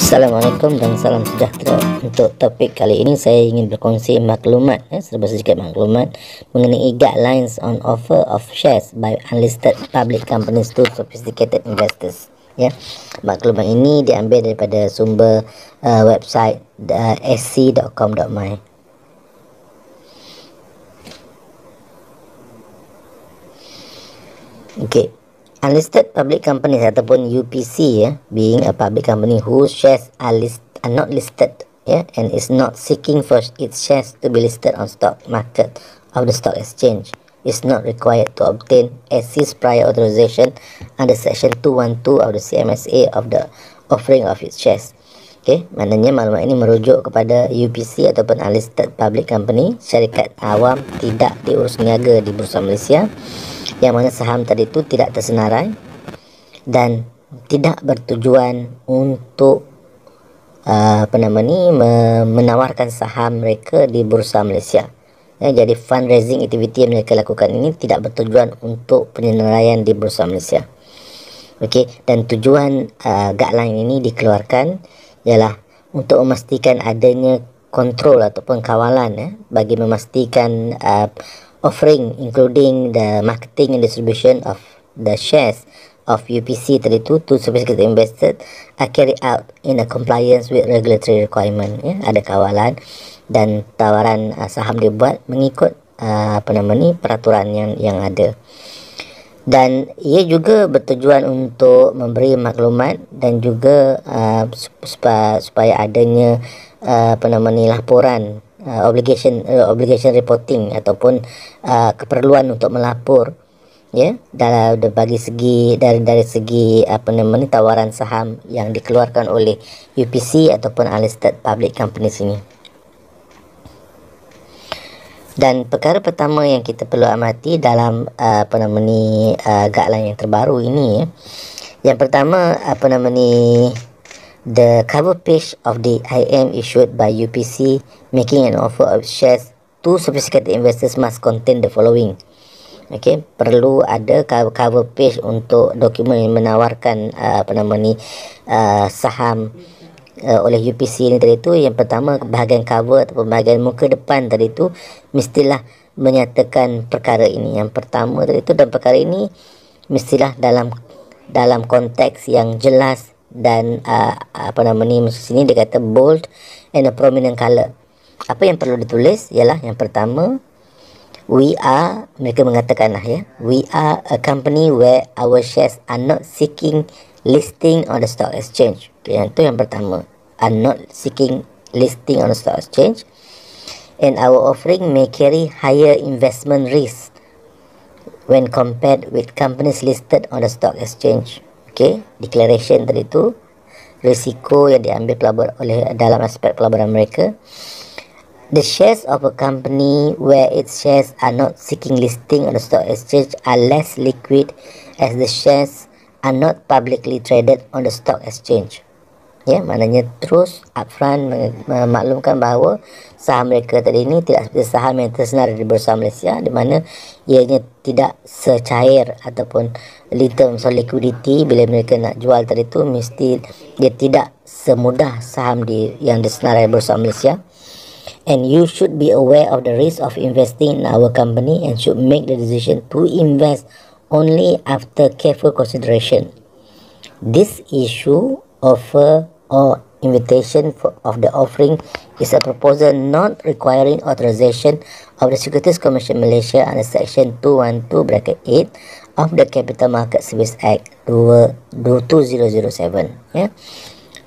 Assalamualaikum dan salam sejahtera. Untuk topik kali ini saya ingin berkongsi maklumat, serba sedikit maklumat mengenai guidelines on offer of shares by unlisted public companies to sophisticated investors. Maklumat ini diambil daripada sumber website sc.com.my. Okey. Unlisted public companies ataupun UPC, being a public company whose shares are not listed, and is not seeking for its shares to be listed on stock market of the stock exchange, is not required to obtain SC's prior authorization under section 212 of the CMSA of the offering of its shares. Maknanya maklumat ini merujuk kepada UPC ataupun unlisted public company, syarikat awam tidak diurus niaga di Bursa Malaysia, yang mana saham tadi itu tidak tersenarai dan tidak bertujuan untuk menawarkan saham mereka di Bursa Malaysia. Jadi fundraising activity yang mereka lakukan ini tidak bertujuan untuk penyelenggaraan di Bursa Malaysia. Dan tujuan guideline ini dikeluarkan ialah untuk memastikan adanya kontrol ataupun kawalan bagi memastikan offering including the marketing and distribution of the shares of UPC tadi itu to sophisticated investors are carried out in a compliance with regulatory requirement. Ada kawalan dan tawaran saham dibuat mengikut peraturan yang ada. Dan ia juga bertujuan untuk memberi maklumat dan juga supaya adanya laporan obligation reporting ataupun keperluan untuk melapor dalam bagi segi dari segi tawaran saham yang dikeluarkan oleh UPC ataupun unlisted public companies ini. Dan perkara pertama yang kita perlu amati dalam guideline yang terbaru ini, yang pertama the cover page of the IM issued by UPC making an offer of shares to sophisticated investors must contain the following. Perlu ada cover page untuk dokumen yang menawarkan saham oleh UPC ini tadi itu. Yang pertama, bahagian cover ataupun bahagian muka depan tadi itu mestilah menyatakan perkara ini. Yang pertama tadi itu, dan perkara ini mestilah dalam konteks yang jelas dan sini dia kata bold and a prominent color. Apa yang perlu ditulis ialah yang pertama, mereka mengatakanlah we are a company where our shares are not seeking listing on the stock exchange. Yang itu yang pertama, are not seeking listing on the stock exchange, and our offering may carry higher investment risk when compared with companies listed on the stock exchange. Declaration tadi itu risiko yang diambil dalam aspek pelaburan mereka. The shares of a company where its shares are not seeking listing on the stock exchange are less liquid as the shares are not publicly traded on the stock exchange. Maknanya terus upfront memaklumkan bahawa saham mereka tadi ini tidak seperti saham yang tersenar di Bursa Malaysia, di mana ianya tidak secair ataupun in terms of liquidity. Bila mereka nak jual tadi itu, mesti dia tidak semudah saham yang disenarai di Bursa Malaysia. And you should be aware of the risk of investing in our company and should make the decision to invest only after careful consideration. This issue, offer or invitation of the offering is a proposal not requiring authorization of the Securities Commission Malaysia under section 212(8) of the Capital Market Services Act 2007.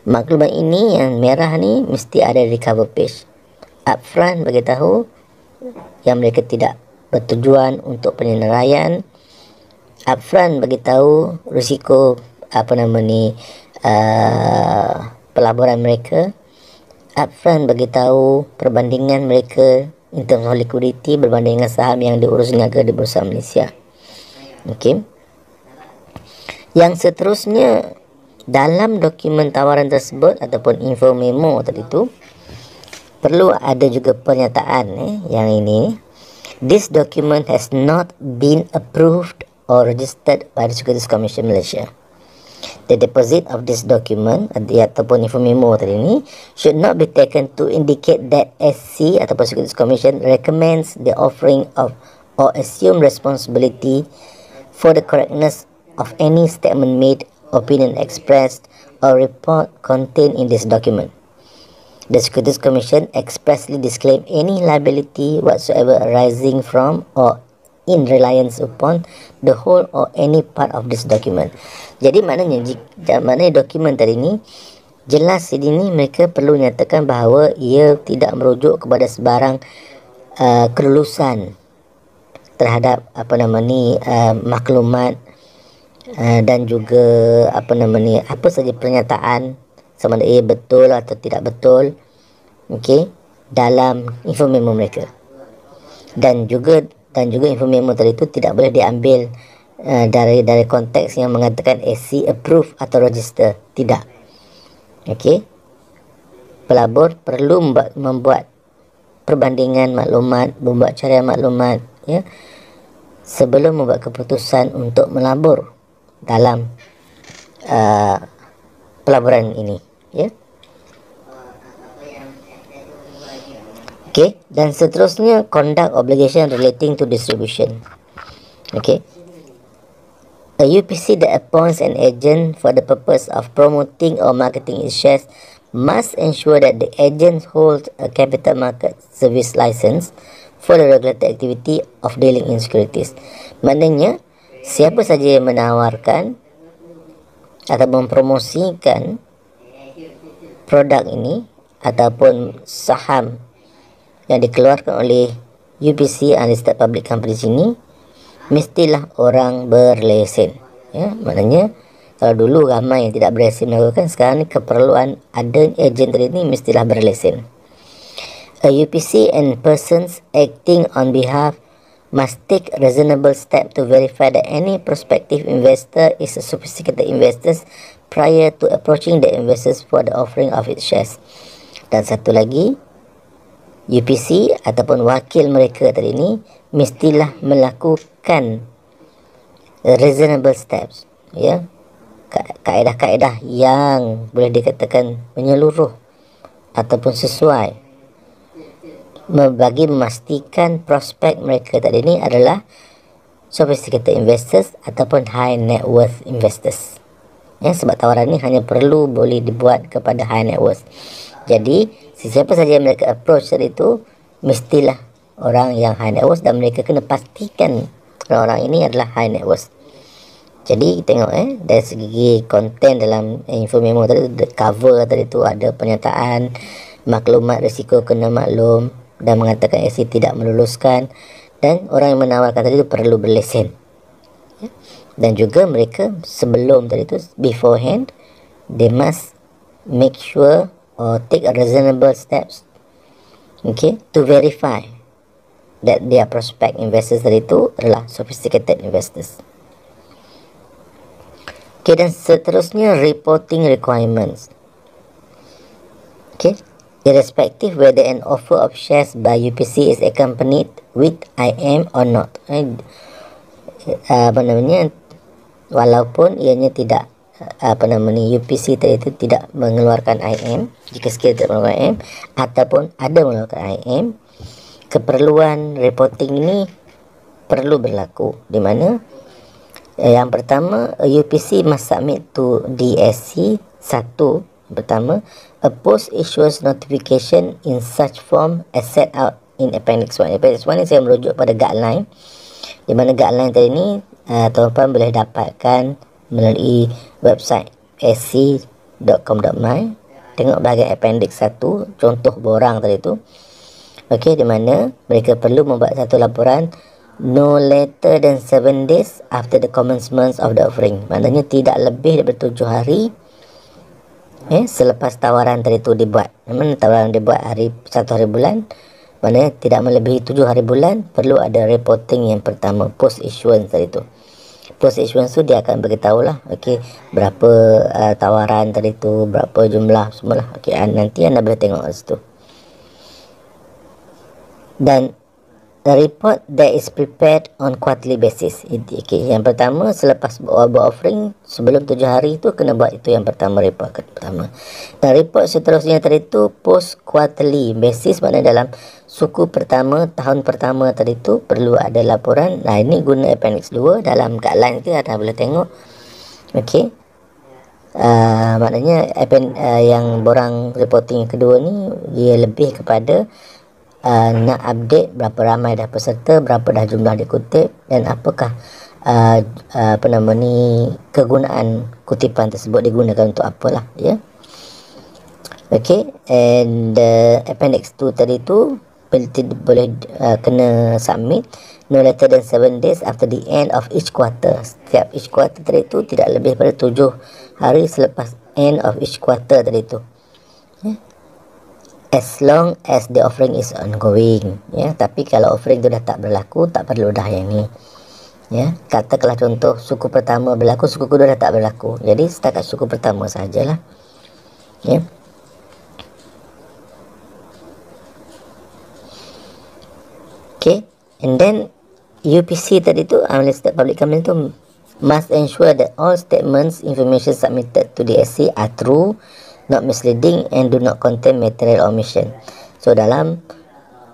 Maklumat ini yang merah ni mesti ada di cover page. Upfront beritahu yang mereka tidak bertujuan untuk penyelenggaraan. Upfront beritahu risiko pelaburan mereka. Upfront beritahu perbandingan mereka in terms of liquidity berbanding dengan saham yang diurus niaga di Bursa Malaysia. Yang seterusnya, dalam dokumen tawaran tersebut ataupun info memo tadi itu, perlu ada juga pernyataan yang ini. This document has not been approved or registered by the Securities Commission Malaysia. The deposit of this document ataupun info memo tadi ni should not be taken to indicate that SC ataupun Securities Commission recommends the offering of or assume responsibility for the correctness of any statement made, opinion expressed, or report contained in this document. The Securities Commission expressly disclaim any liability whatsoever arising from or in reliance upon the whole or any part of this document. Jadi maknanya dokumen tadi ni jelas ini mereka perlu nyatakan bahawa ia tidak merujuk kepada sebarang kelulusan terhadap maklumat dan juga apa saja pernyataan sama ada ia betul atau tidak betul, okey, dalam info memo mereka. Dan juga info memo tadi itu tidak boleh diambil dari konteks yang mengatakan SC approve atau register. Tidak. Okey. Pelabur perlu membuat perbandingan maklumat, membuat carian maklumat, ya, sebelum membuat keputusan untuk melabur dalam pelaburan ini, ya. Okay, dan seterusnya conduct obligation relating to distribution. Okay, a UPC that appoints an agent for the purpose of promoting or marketing its shares must ensure that the agent holds a capital market service license for the regulated activity of dealing in securities. Maknanya siapa saja yang menawarkan atau mempromosikan produk ini ataupun saham yang dikeluarkan oleh UPC unlisted public companies ini mestilah orang berlesen, ya. Maknanya kalau dulu ramai yang tidak berlesen melakukan, sekarang ni keperluan ada ejen tadi ni mestilah berlesen. A UPC and persons acting on behalf must take reasonable step to verify that any prospective investor is a sophisticated investor prior to approaching the investors for the offering of its shares. Dan satu lagi, UPC ataupun wakil mereka tadi ni mestilah melakukan reasonable steps, ya, kaedah-kaedah yang boleh dikatakan menyeluruh ataupun sesuai bagi memastikan prospek mereka tadi ni adalah sophisticated investors ataupun high net worth investors, ya, sebab tawaran ni hanya perlu boleh dibuat kepada high net worth. Jadi sesiapa saja yang mereka approach tadi itu mestilah orang yang high net worth dan mereka kena pastikan orang-orang ini adalah high net worth. Jadi tengok dari segi konten dalam info memo tadi, cover tadi itu ada pernyataan maklumat risiko kena maklum dan mengatakan SC tidak meluluskan, dan orang yang menawarkan tadi itu perlu berlesen, ya. Dan juga mereka sebelum tadi itu beforehand they must make sure or take a reasonable steps, okay, to verify that their prospect investors tadi itu adalah sophisticated investors. Okay, dan seterusnya reporting requirements. Okay, irrespective whether an offer of shares by UPC is accompanied with IM or not. Walaupun ianya tidak UPC tadi itu tidak mengeluarkan IM, jika sekiranya tidak mengeluarkan IM ataupun ada mengeluarkan IM, keperluan reporting ini perlu berlaku, di mana yang pertama, UPC must submit to DSC satu, pertama, a post issuance notification in such form as set out in Appendix 1. Appendix 1 ni saya merujuk pada guideline, di mana guideline tadi ni tuan-tuan boleh dapatkan melalui website sc.com.my. Tengok bahagian appendix 1, contoh borang tadi tu. Okey, di mana mereka perlu membuat satu laporan no later than 7 days after the commencement of the offering. Maknanya tidak lebih daripada 7 hari selepas tawaran tadi tu dibuat. Memang tawaran dibuat satu hari bulan, maknanya tidak melebihi 7 hari bulan perlu ada reporting yang pertama, post issuance tadi tu. Post issuance tu dia akan beritahu lah, okey, berapa tawaran tadi tu, berapa jumlah semualah. Okey, nanti anda boleh tengok kat situ. Dan The report that is prepared on quarterly basis. Okay, yang pertama selepas buat offering sebelum 7 hari tu kena buat itu yang pertama, report pertama. Dan report seterusnya tadi tu post quarterly basis, maknanya dalam suku pertama tahun pertama tadi tu perlu ada laporan. Nah, ini guna appendix 2 dalam guideline tu ada boleh tengok. Okey. Maknanya yang borang reporting yang kedua ni dia lebih kepada nak update berapa ramai dah peserta, berapa dah jumlah dikutip, dan apakah kegunaan kutipan tersebut digunakan untuk apalah, ya. Okay, and appendix 2 tadi tu boleh kena submit no later than 7 days after the end of each quarter. Setiap each quarter tadi tu tidak lebih pada 7 hari selepas end of each quarter tadi tu, ya. As long as the offering is ongoing, ya. Tapi kalau offering tu dah tak berlaku, tak perlu dah yang ni, ya. Katakanlah contoh suku pertama berlaku, suku kedua dah tak berlaku, jadi setakat suku pertama sajalah, ya. Okay, and then UPC tadi tu, unlisted public company tu must ensure that all statements, information submitted to the SC are true, not misleading, and do not contain material omission. So dalam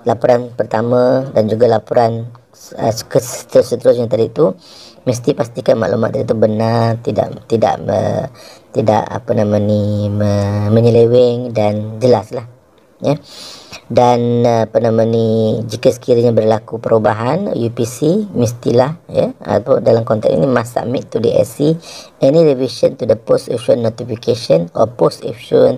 laporan pertama dan juga laporan seterusnya tadi tu mesti pastikan maklumat itu benar, tidak menyeleweng dan jelas lah, ya. Dan jika sekiranya berlaku perubahan UPC mestilah, ya, atau dalam konteks ini must submit to the SC any revision to the post issue notification or post issue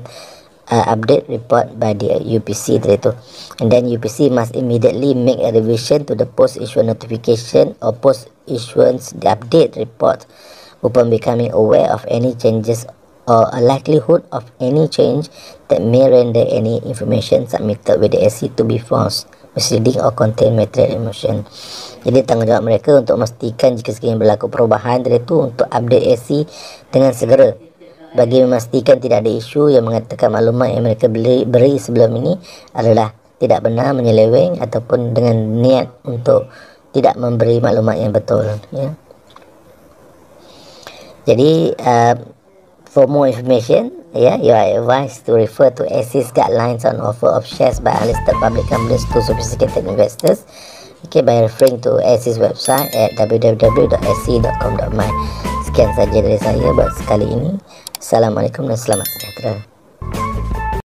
update report by the UPC tadi tu. And then UPC must immediately make a revision to the post issue notification or post issuance the update report upon becoming aware of any changes or a likelihood of any change that may render any information submitted with the SC to be false, misleading or contain material omission. Jadi tanggungjawab mereka untuk memastikan jika sekiranya berlaku perubahan dari itu untuk update SC dengan segera bagi memastikan tidak ada isu yang mengatakan maklumat yang mereka beri sebelum ini adalah tidak benar, menyeleweng ataupun dengan niat untuk tidak memberi maklumat yang betul, ya. Jadi for more information, you are advised to refer to SC's guidelines on offer of shares by unlisted public companies to sophisticated investors, okay, by referring to SC's website at www.sc.com.my. Sekian saja dari saya buat sekali ini. Assalamualaikum dan selamat sejahtera.